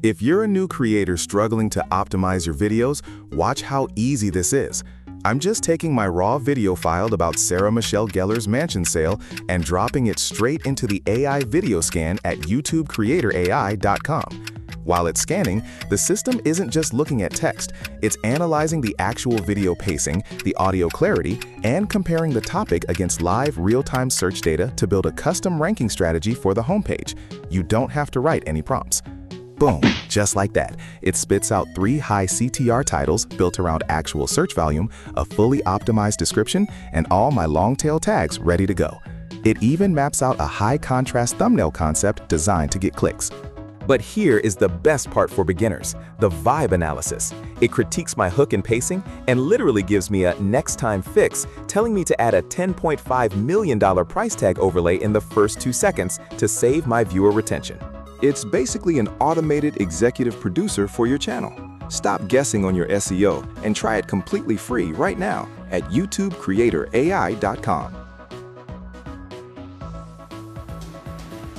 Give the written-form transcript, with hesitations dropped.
If you're a new creator struggling to optimize your videos, watch how easy this is. I'm just taking my raw video file about Sarah Michelle Gellar's mansion sale and dropping it straight into the AI video scan at youtubecreatorai.com. While it's scanning, the system isn't just looking at text, it's analyzing the actual video pacing, the audio clarity, and comparing the topic against live real-time search data to build a custom ranking strategy for the homepage. You don't have to write any prompts. Boom, just like that. It spits out 3 high CTR titles built around actual search volume, a fully optimized description, and all my long-tail tags ready to go. It even maps out a high-contrast thumbnail concept designed to get clicks. But here is the best part for beginners, the vibe analysis. It critiques my hook and pacing and literally gives me a next time fix, telling me to add a $10.5 million price tag overlay in the first 2 seconds to save my viewer retention. It's basically an automated executive producer for your channel. Stop guessing on your SEO and try it completely free right now at youtubecreatorai.com.